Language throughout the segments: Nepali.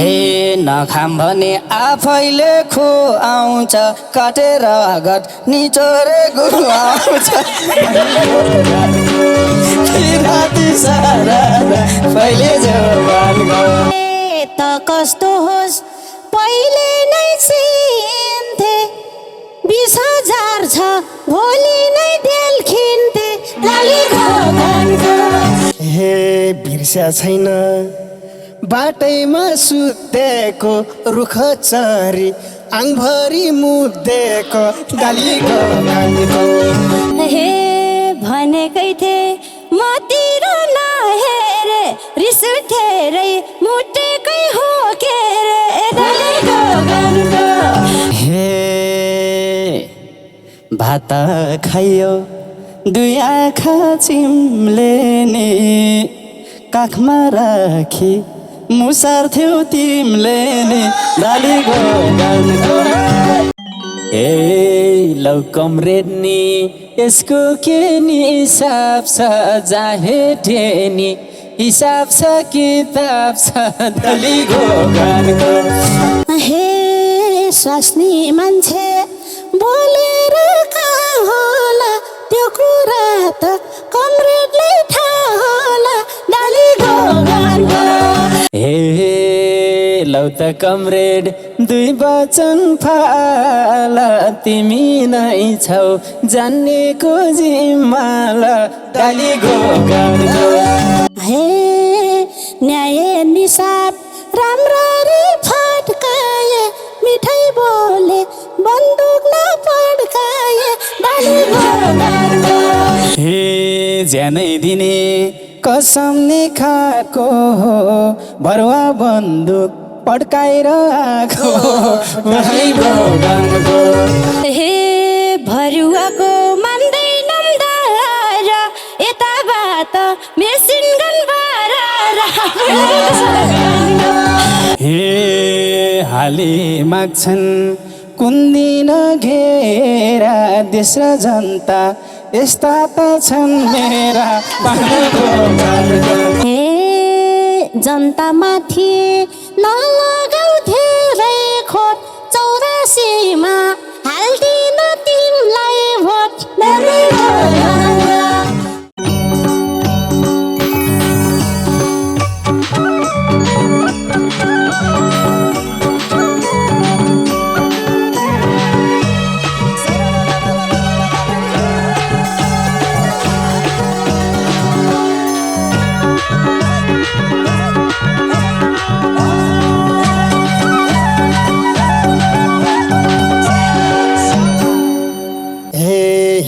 हे नखाम भने आफैले खो आउँछ काटेर घट निचोरे गुरु आउँछ राति सारा पहिले जवानको त कस्तो होस् पहिले नै चिन्थे 20,000 छ भोलि नै देल्खिन्थे हे बिर्स्या छैन बाटैमा सुतेको रुख चरी आङभरि मुदेको डालीको गानको हे भनेकै थिए मतिर नहेरे रिस उठेरै मुटेकै हो के रे डालीको गानको हे भात खायो 2 आँखा चिम्लेने काखमा राखी मुसार थियौ तिमीले नि डालीको गानको ए लौ कमरेड नि यसको के नि हिसाब छ जाहेटे नि हिसाब छ किताब छ डालीको गानको हे स्वास्नी मान्छे बोलेर कहाँ होला त्यो कुरा त कमरेडलाई थाहा होला डालीको गानको हे लौ त कमरेड 2 वचन फाला तिमी नै छौ जान्नेको जिम्माला डालीको गानको हे न्याय निसाब राम्ररी फटकाए मिठाई बोले बन्दुक नपड्काए डालीको गानको हे ज्यानै दिने कसम नि खाएको हो भरुवा बन्दुक पड्काएर आएको डालीको गानको हे भरुवाको मान्दैनन् दार यताबाट मेसिन गन हे हाली माग्छन् कुन दिन घेरा देश र जनता यस्ता त छन् मेरा हे जनतामाथि नलगाउ धेरै खोट 84 मा हाल्दिन तिमीलाई भोट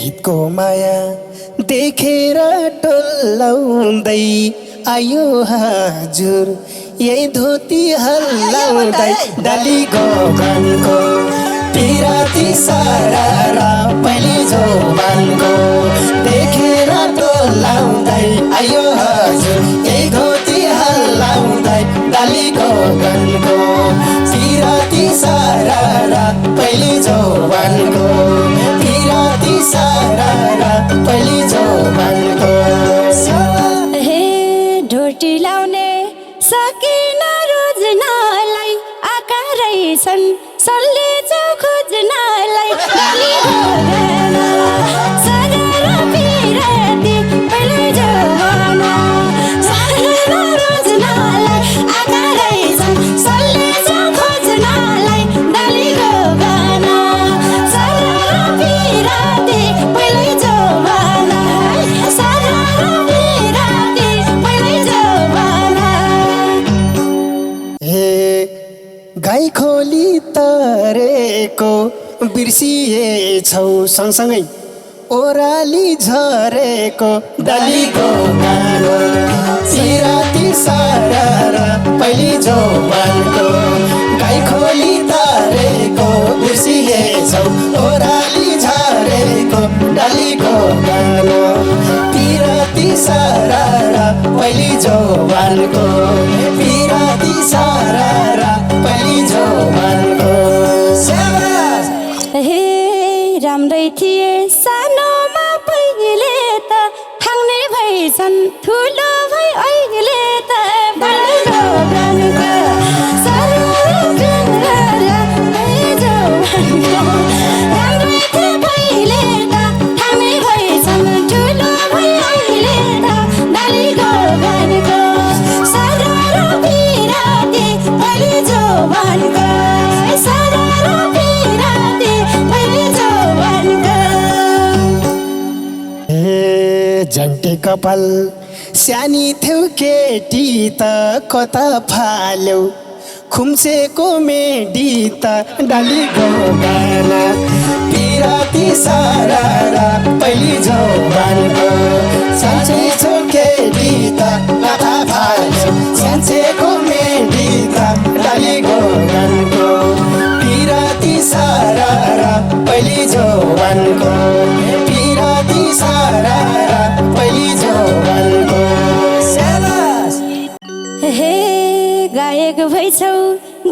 हितको माया देखेर टोलाउँदै आयो हजुर यही धोती हल्लाउँदै डालीको गानको पिराती सारा पहिले जोबानको देखेर टोलाउँदै आयो हजुर यही धोती हल्लाउँदै डालीको गानको पिराती सारा पहिले जोबानको पिराती सारा पहिले जोबानको हे ढोटी लाउने सकिन रोज्नलाई आका रहेछन् सल्ले खोज्नलाई डालीको गाना सगर पिराती पहिले जोबाना सकिन रोज्नलाई आका रहेछन् सल्ले खोज्नलाई डालीको गाना सगर पिराती पहिले जोबाना सगर पिराती पहिले जोबाना हे गाई खोली तरेको बिर्सिएछौ सँगसँगै ओराली झरेको डालीको गानो पिराती सारा पहिले जोबानको गाई खोली तरेको बिर्सिएछौ ओराली झरेको डालीको गानो पिराती सारा पहिले जोबानको पिराती सारा पहिले जोबानको हे राम्रै थिए सानोमा पहिले त ठाङ्ने भएछन् ठुलो भई अहिले त डालीको गानको झन्टे कपाल सानी थियौ केटी त कता फाल्यौ खुम्सेको मेडी त डालीको गाना पिराती सारा पहिली जौवानको साँच्चै छौ केटी त कता फाल्यौ साँच्चैको मेडी त डालीको गानको पिराती सारा पहिली जौवानको पिराती सारा पहिली जौवानको हे गायक भइछौ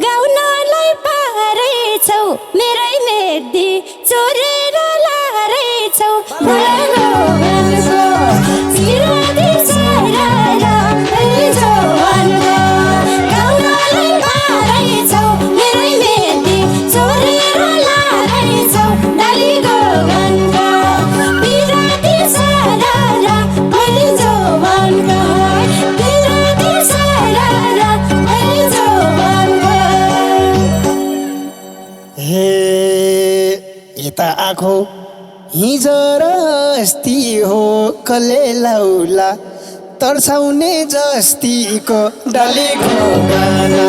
गाउनलाई पारेछौ मेरै मेदी चोरेर लारेछौ यता आँखो हिजो र अस्ति हो कसले लाउला तर्साउने जस्तीको डालीको गाना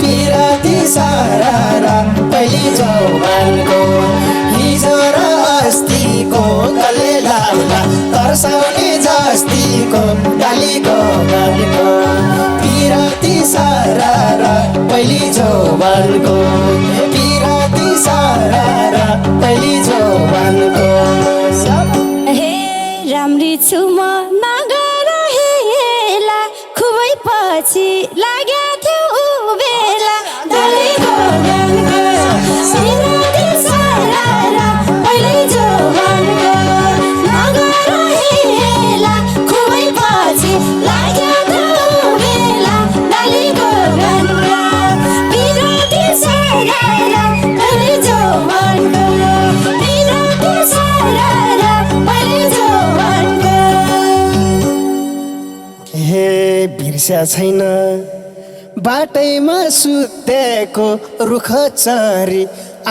पिराती सारा पहिली जौवानको हिजो र अस्तिको कसले लाउला तर्साउने जस्तीको डालीको गानको पिराती सारा पहिली जौवानको पिराती सारा पहिली जौवानको हे राम्री छु म नगर हेला खुबै पछि लाग्या थियो उ बेला डालीको गानको पिराती सारा पहिली जौवानको नगर हेला खुबै पछि लाग्या थियो उ बेला डालीको गानको पिराती सारा पहिली जौवानको पिराती सारा पहिली जौवानको हे बिर्स्या छैन बाटैमा सुतेको रुख चरी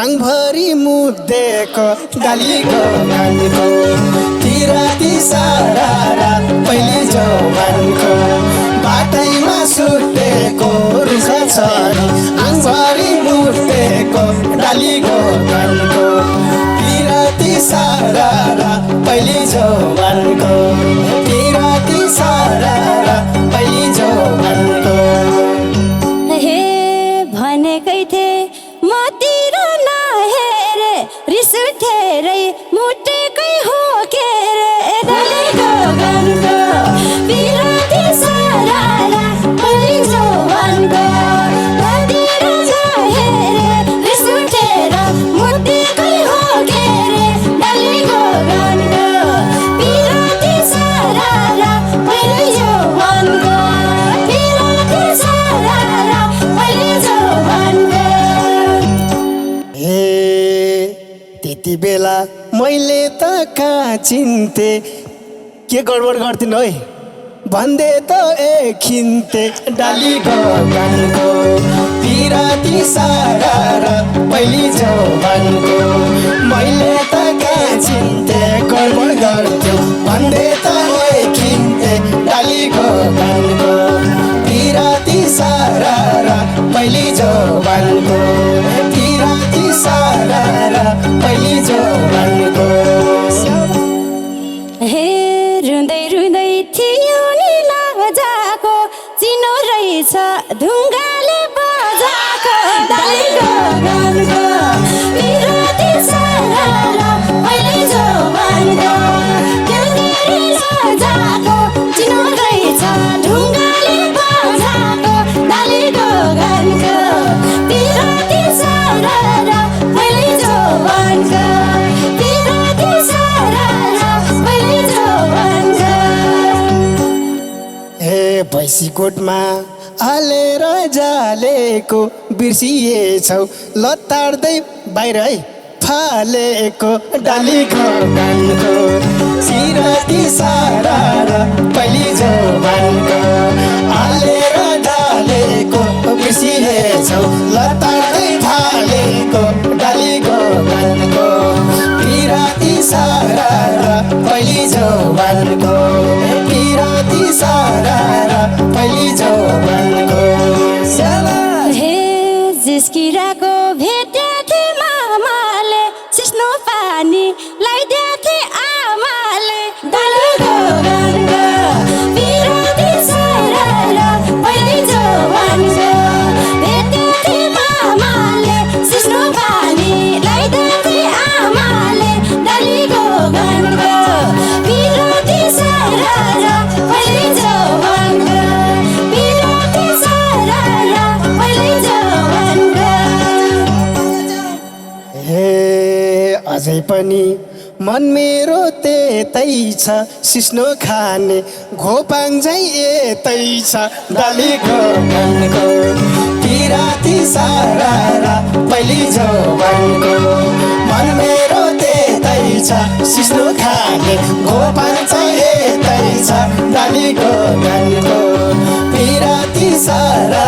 आङभरि मुदेको डालीको गानको पिराती सारा पहिली जौवानको बाटैमा सुतेको रुख चरी आङभरि मुदेको डालीको गानको पिराती सारा पहिली जौवानको पिराती सारा पहिली जौवानको हे भनेकै थिए मतिर नहेरे रिस उठेरै मुटेकै हो के रे डालीको गानको पिराती सारा पहिली जौवानको मतिर नहेरे रिस उठेर मुटेकै हो के रे डालीको गानको पिराती सारा पहिली जौवानको पिराती सारा पहिली जौवानको हे त्यति बेला मैले त कहाँ चिन्थे के गडबड गर्थिन् है भन्दै त एकखिन्ते डालीको गानको पिराती सारा पहिली जौवानको मैले त कहाँ चिन्थे गडबड गर्थ्यो भन्दै त एकखिन्ते डालीको गानको पिराती सारा पहिली जौवानको पिराती सारा पहिली जौवानको हे रुँदै रुँदै थियो नि लजाको चिनो रहेछ ढुङ्गाले बजाको डालीको गानको पिराती सारा पहिली जौवानको ढुङ्गाले लजाको चिनो रहेछ ढुङ्गाले बजाको डालीको गानको पिराती सारा पहिली जौवानको पिराती सारा पहिली जौवानको हे भैँसीकोटमा हालेर जालेको बिर्सिएछौ लतार्दै बाहिर है फालेको डालीको गानको पिराती सारा पहिली जौवानको हालेर जालेको बिर्सिएछौ लतार्दै फालेको डालीको गानको पिराती सारा पहिली जौवानको जिस्किराको भेट्याथे मामाले सिस्नो पानी लगाइदियाथे आमाले डालीको गानको बिराती सरर पहिले जवानको भेट्याथे मामाले सिस्नो पानी लगाइदियाथे आमाले डालीको गानको बिराती सरर पहिले जवानको बिराती सरर पहिले जवानको हे अझै पनि मन मेरो त्यतै छ सिस्नो खाने घोपाङ झै यतै छ डालीको गानको पिराती सारा पहिले जवानको मन मेरो त्यतै छ सिस्नो खाने घोपाङ झै यतै छ डालीको गानको पिराती सारा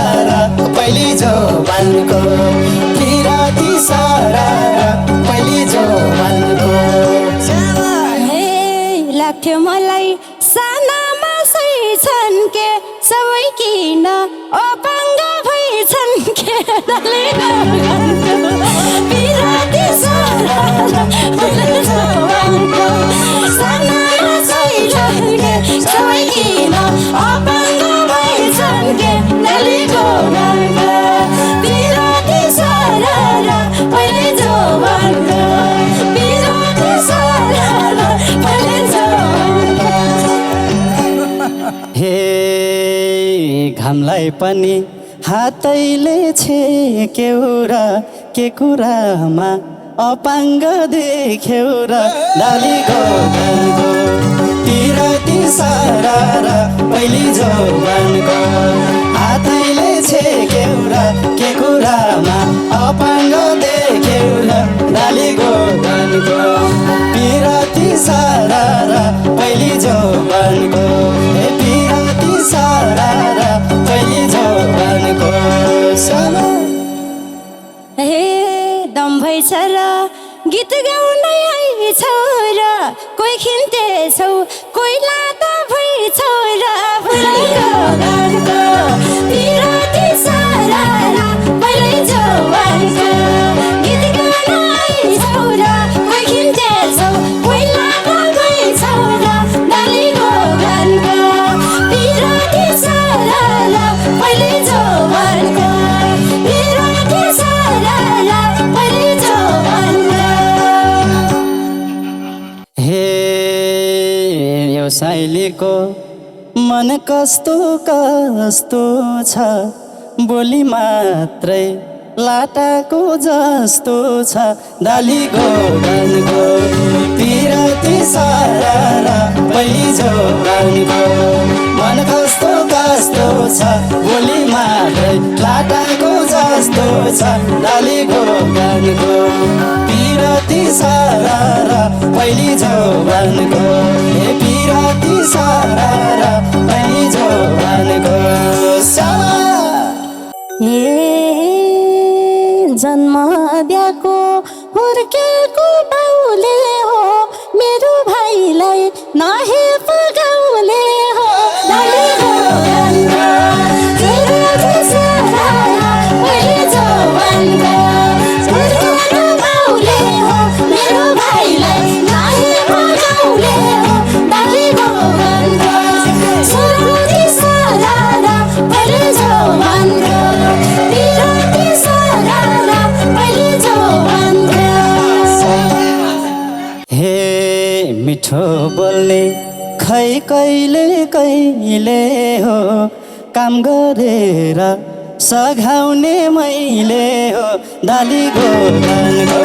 पहिले जवानको पिराती सारा पहिले जवानको लाग्थ्यो मलाई सानामा सही छन् के सबै किन अपाङ्ग भइछन् के डालीको गानको बिराती सरर पहिले जवानको सानामा सही छन् के सबै किन अपाङ्ग भइछन् के डालीको गानको बिराती सरर पहिले जवानको बिराती सरर पहिले जवानको हे घामलाई पनि हातैले छेक्यौ र के कुरामा अपाङ्ग देख्यौ र डालीको गानको पिराती सारा पहिले जवानको हातैले छेक्यौ र के कुरामा अपाङ्ग देख्यौ र डालीको गानको पिराती सारा पहिले जवानको पिराती सारा पहिले जवानको हे दम भइछ र गीत गाउनै आइछौ र कोही खिन्तेछौ कोही लाता भइछौ र फुलेको गानको पिराती सरर पहिले जवानको गीत गाउन आइछौ र कोही खिन्तेछौ कोही लाता भइछौ र डालीको गानको पिराती सरर पहिले जवानको पिराती सरर पहिले जवानको हे यो साइलीको मन कस्तो कस्तो छ बोली मात्रै लाटाको जस्तो छ डालीको गानको पिराती सारा पहिले जवानको मन कस्तो कस्तो छ बोली मात्रै लाटाको जस्तो छ डालीको गानको पिराती सारा पहिले जवानको पिराती सारा पहिले जवानको जन्म दिएको हुर्केको बाउले हो मेरो भाइलाई नहेप गाउँले हो डालीको गानको पिराती सरर पहिले जवानको हुर्केको बाउले हो मेरो भाइलाई नहेप गाउँले हो डालीको गानको पिराती सरर पहिले जवानको पिराती सरर पहिले जवानको हे मिठो बोल्ने खै कहिले कहिले हो काम गरेर सघाउने मैले हो डालीको गानको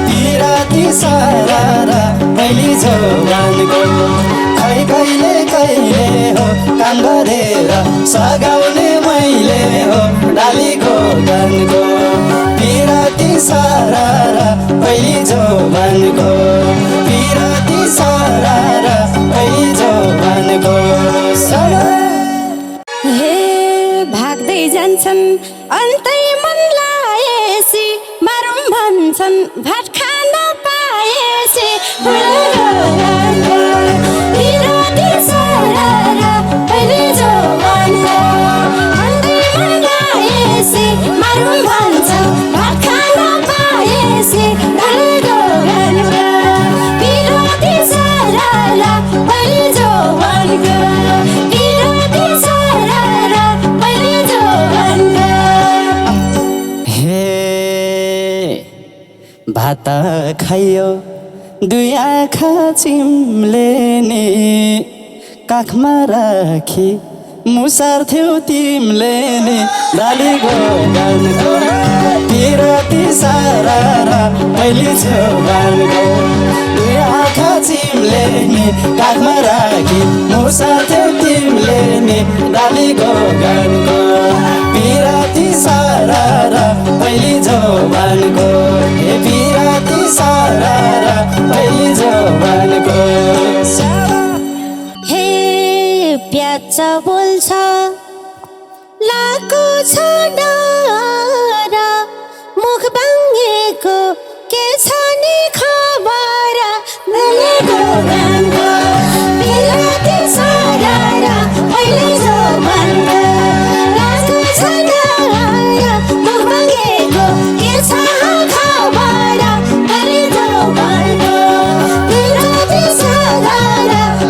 पिराती सारा पहिले जवानको खै कहिले कहिले हो काम गरेर सघाउने मैले हो डालीको गानको पिराती सारा पहिले जवानको पिराती सारा पहिले जवानको हे भाग्दै जान्छन् अन्तै मन लाएसी मारौँ भन्छन् भात खान पाएसी फुलेको गानको पिराती सरर पहिले जवानको अन्तै मन लाएसी मारौँ भन्छन् भात खाइयो दुई आँखा चिम्ले नि काखमा राखी मुसार्थ्यौ तिमीले नि डालीको गानको पिरती सारा र मैले छेउबानको दुई आँखा चिम्ले नि काखमा राखी मुसार्थ्यौ तिमीले नि डालीको गानको पिरती सारा र पहिले जवानको ए पिरती सारा र पहिले जवानको प्याच बोल्छ लाको छ डर मुख बाङ्गेको के छ नि खबर नलेको गानको बिराती सारा र पहिले जवानको लाको छ डर मुख बाङ्गेको के छ खबर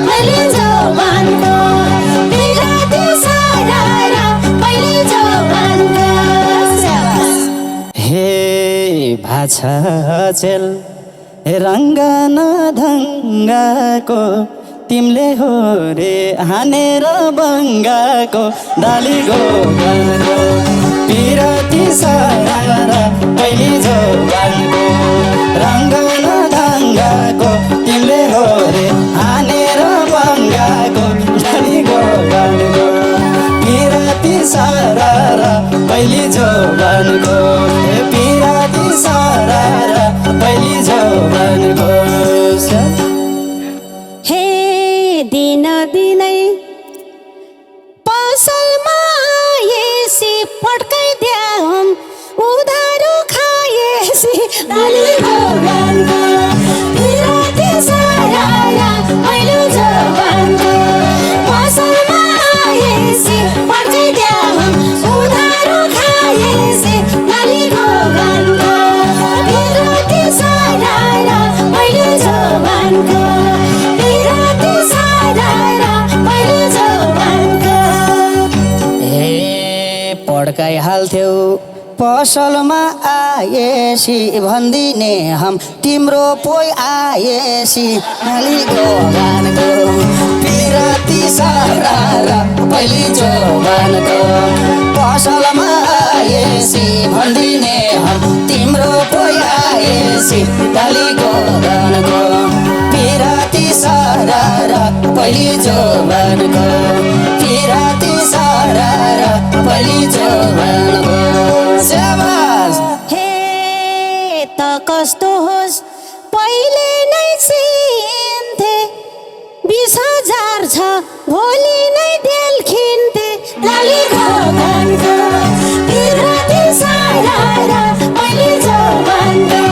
पहिले जवानको बिराती सारा र पहिले जवानको भाछा चेल रङ्गन ढङ्गाको तिमीले हो रे हानेर बङ्गाको डालीको गानको पिरती सारा र पहिले जवानको रङ्गन ढङ्गाको तिमीले हो रे हानेर बङ्गाको डालीको गानको पिरती सारा र पहिले जवानको पिरती सारा र पहिले जवानको हे दिन दिनै पसलमा आएसी पड्काइद्याम उधारो खाएसी डालीको गानको पिरती सारा र पहिले जवानको पसलमा आएसी पड्काइद्याम उधारो खाएसी डालीको गानको पिरती सारा र पहिले जवानको पिरती सारा र पहिले जवानको पड्काइहाल्थ्यौ पसलमा आएसी भन्दिने हम तिम्रो पोइ आएसी डालीको गानको पिरती सारा र पहिले जवानको पसलमा आएसी भन्दिने हम तिम्रो पोइ आएसी डालीको गानको पिरती सारा र पहिले जवानको पिरती सारा र पहिले जवानको शाबास हे त कस्तो होस् पहिले नै चिन्थे 20,000 छ भोलि नै देल्खिन्थे डालीको गानको पिरती सारा र पहिले जवानको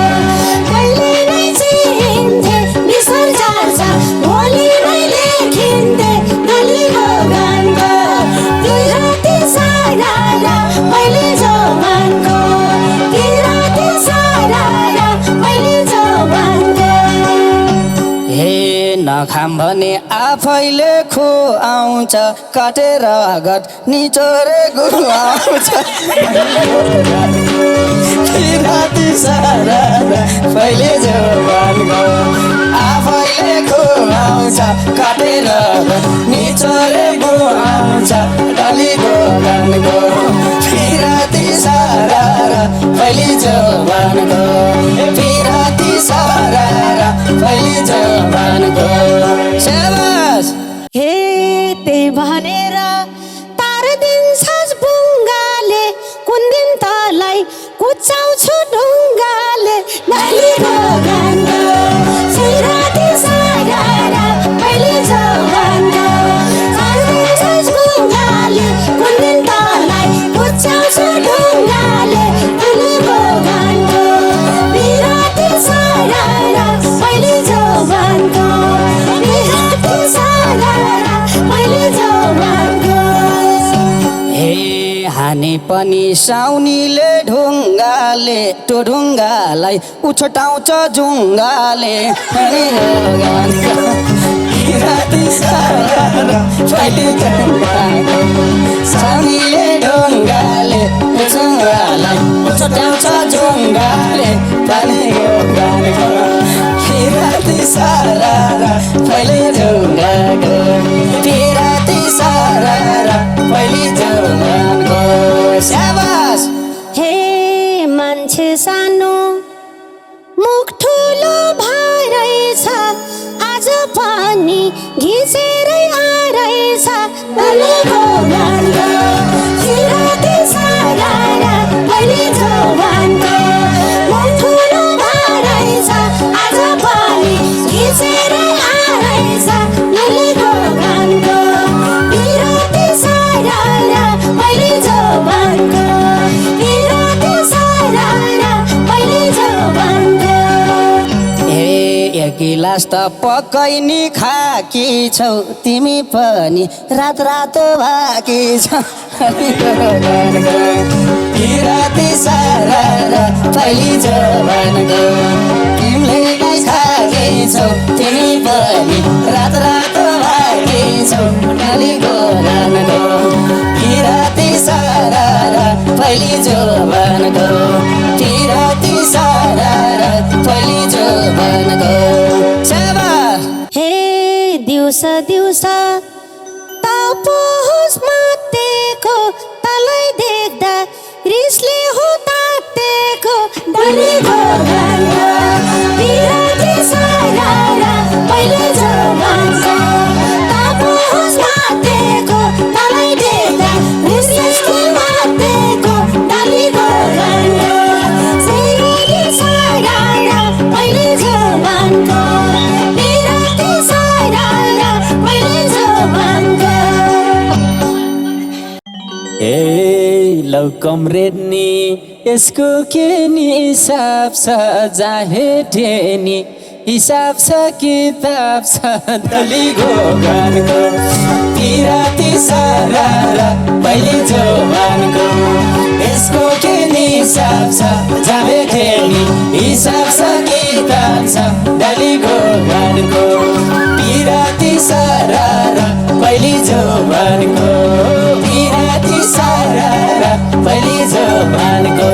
पहिले नै चिन्थे 20,000 छ भोलि नै लेखिन्थे डालीको गानको पिरती सारा र पहिले जवानको पिरती सारा र पहिले जवानको हे नखाम भने आफैले खो आउँछ काटेर गट निचोरे गुरु आउँछ पिरती सारा र पहिले जवानको आफैले खो आउँछ काटेर गट निचोरे गुरु आउँछ डालीको गानको पिरती सारा र पहिले जवानको पिरती सारा र पहिले जवानको शाबास हे त्यही भनेर तार दिन्छस् बुङ्गाले कुन दिन तलाई कुचाउँछु ढुङ्गाले डालीको गानको पिरती सारा र पहिले जवानको तार दिन्छस् बुङ्गाले कुन दिन तलाई कुचाउँछु ढुङ्गाले डालीको गानको पिरती सारा र पहिले जवानको पिरती सारा र पहिले जवानको हे हानी पनि साउनीले ढुङ्गाले त्यो ढुङ्गालाई उछटाउँछ जुङ्गाले पिरती सारा र पहिले जवानको साउनीले ढुङ्गाले जुङ्गालाई उछटाउँछ जुङ्गाले पानीको जवानको पिराती सारारा पहिले ढुङ्गाको पिराती सारारा पहिले जवानको स्याबास हे मान्छे सानो मुख ठुलो भइरहेछ आज पनि घिचेरै आइरहेछ दलेको गानको पिराती सारारा पहिले जवानको मुख ठुलो भइरहेछ आज पनि घिचेरै आइरहेछ दलेको गानको पिराती सारारा पहिले जवानको पिराती सारारा पहिले जवानको ए एक गिलास त पक्कै नि खाकी छौ तिमी पनि रात रात भाकी छौ पिराती सारारा पहिले जवानको तिमीले नै खाकी छौ तिमी पनि रात रात भाकी छौ डालीको गानको पिराती सारारा पहिले जवानको पिराती सारारा पहिले जवानको सेवा हे दिउँस दिउँस तपोस मातेको तलै देख्दा रिसले हो तातेको डलेको गानको पिराती सारारा पहिले जवानको तपोस मातेको तलै देख्दा रिसले हो तातेको डलेको गानको पिराती सारारा पहिले जवानको पिराती सारारा पहिले जवानको ए लौ कमरेड नि यसको के नि हिसाब छ जाहेटे नि हिसाब छ किताब छ दलीको गानको पिराती सारारा पहिले जवानको यसको के नि हिसाब छ जाहेटे नि हिसाब छ किताब छ दलीको गानको पिराती सारारा पहिले जवानको पिराती सारारा पहिले जवानको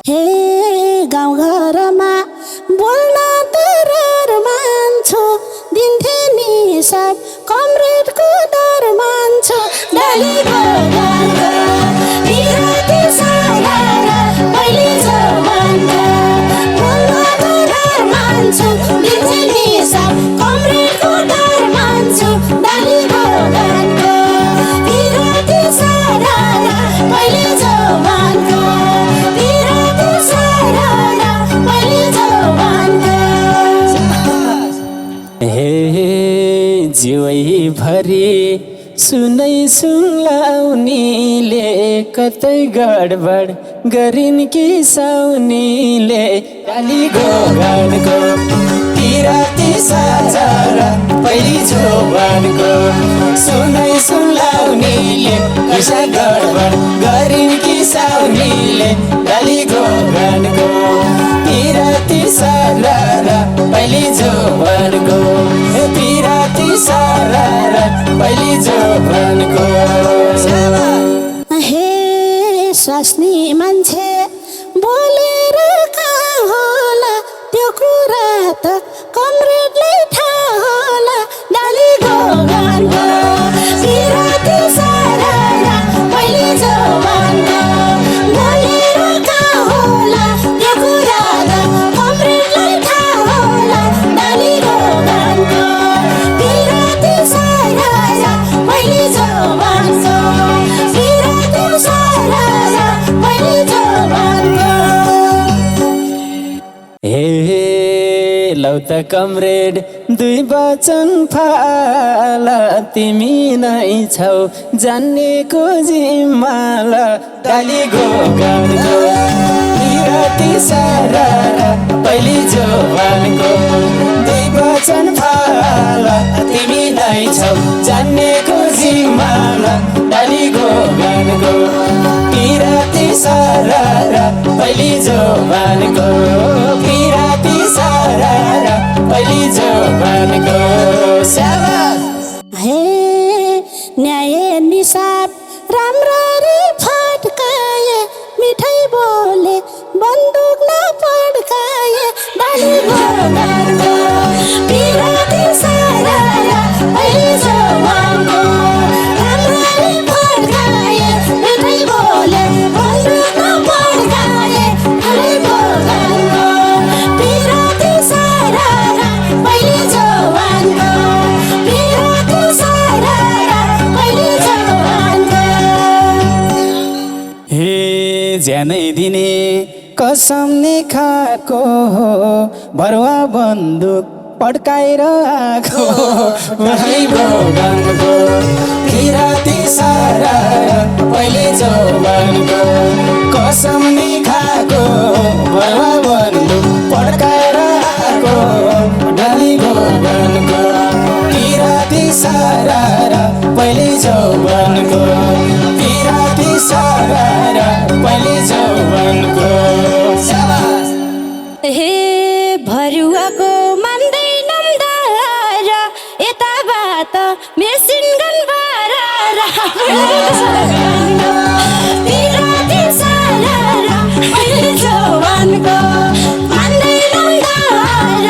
हे गाउँघरमा बोल्न डर मान्छु दिन्थे नि सब कमरेडको डर मान्छु डलीको गानको पिराती सारारा पहिले जवानको बोल्न डर मान्छु दिन्थे नि सब कमरेडको डर मान्छु डलीको गानको पिराती सारारा पहिले जवानको पिराती सारारा पहिले जवानको हे जीवैभरि सुनै सुनलाउनीले कतै गडबड गरिन् कि साउनीले डालीको गानको पिराती सारारा पहिले जवानको सुनै सुनलाउनीले कैसा गडबड गरिन् कि साउनीले डालीको गानको पिराती सारारा पहिले जवानको पिराती सारारा पहिले जवानको हे स्वास्नी मान्छे बोलेर कहाँ होला त्यो कुरा त कमरेडलाई थाहा होला डालीको गानको पिराती सारारा पहिले जवानको बोलेर कहाँ होला त्यो कुरा त कमरेडलाई थाहा होला डालीको गानको पिराती सारारा पहिले जवानको पिराती सारारा पहिले जवानको हे लौ त कमरेड दुई वचन फाला तिमी नै छौ जान्नेको जिम्माला डालीको गानको पिराती सारारा पहिले जवानको दुई वचन फाला तिमी नै छौ जान्नेको जिम्माला डालीको गानको पिराती सारारा पहिले जवानको पिराती सारारा पहिले जवानको हे न्याय निसाब राम्ररी फड्काए मिठाई बोले बन्दुक न पड्काए ज्यानै दिने कसम नि खाएको हो भरुवा बन्दुक पड्काएर आएको भाइ भगवानको किराती सारा पहिले जवानको कसम नि खाएको भरुवा बन्दुक पड्काएर आएको डाली भगवानको किराती सारा पहिले जवानको किराती सारा पहिले जवानको हे भरुवाको मान्दैनम दार यताबाट मेसिन गन बार पिराती सारा पहिले जवानको मान्दैनम दार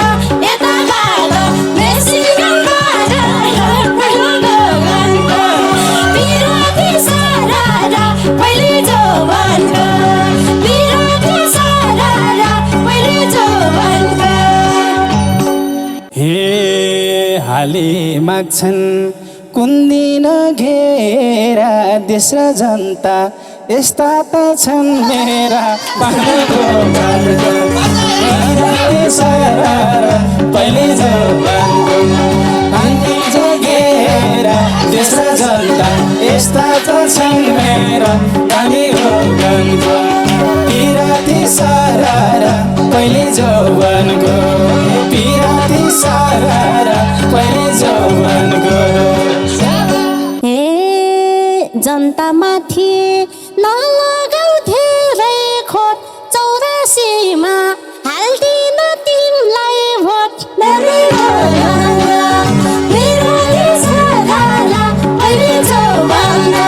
यताबाट मेसिन गन बार भगवानको पिराती सारा पहिले जवानको पिराती सारा पहिले जवानको हे हाली माग्छन् कुन दिन घेरा देश र जनता यस्ता त छन् मेरा पहिले जवानको पानी जगेरा देश र जनता यस्ता त छन् मेरा पानी भगवानको पिराती सारा पहिले जवानको पिराती सारा पहिले जवानको जनतामाथि नलगाउ धेरै खोट 84मा हाल्दिन तिमीलाई भोट पिराती सारा पहिले जवानको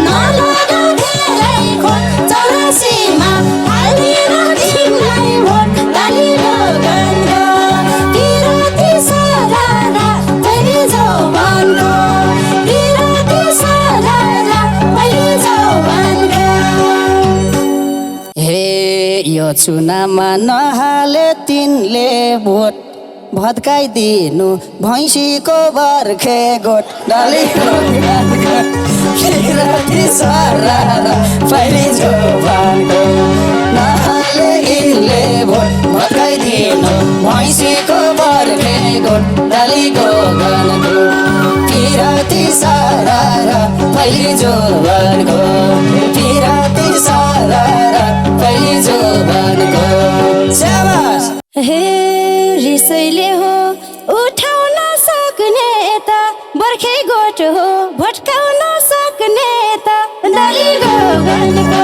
नलगाउ धेरै खोट 84मा हाल्दिन तिमीलाई भोट डाली भगवानको पिराती सारा पहिले जवानको पिराती सारा पहिले जवानको हे यो चुनावमा नहाले तिनले भोट भत्काइदिनु भैँसीको बर्खे गोठ डाली भगवानको किराती सारा पहिले जवानको नहाले यिनले भोट भत्काइदिनु भैँसीको बर्खे गोठ डाली भगवानको किराती सारा पहिले जवानको किराती सारा पहिले जवानको शाबास हे रिसैले हो उठाउन सक्ने त बर्खे गोठ हो भट्काउन सक्ने त डाली भगवानको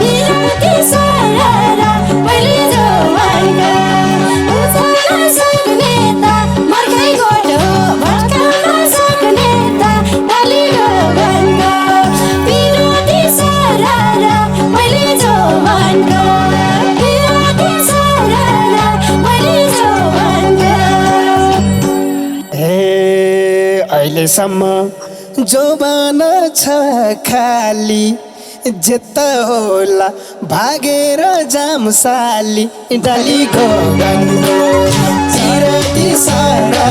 पिराती सारा पहिले जवानको उठाउन सक्ने त बर्खे गोठ हो भट्काउन सक्ने त डाली भगवानको पिराती सारा पहिले जवानको पिराती सारा पहिले जवानको हे अहिलेसम्म जोबान छ खाली जेत होला भागेर जामसाली डाली भगवानको किराती सारा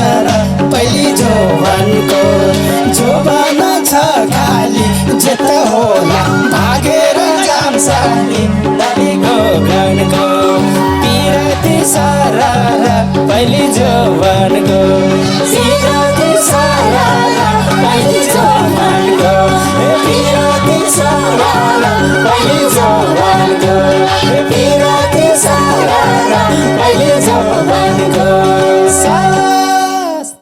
पहिले जवानको जोबान छ खाली जेत होला भागेर जामसाली डाली भगवानको पिराती सारा पहिले जवानको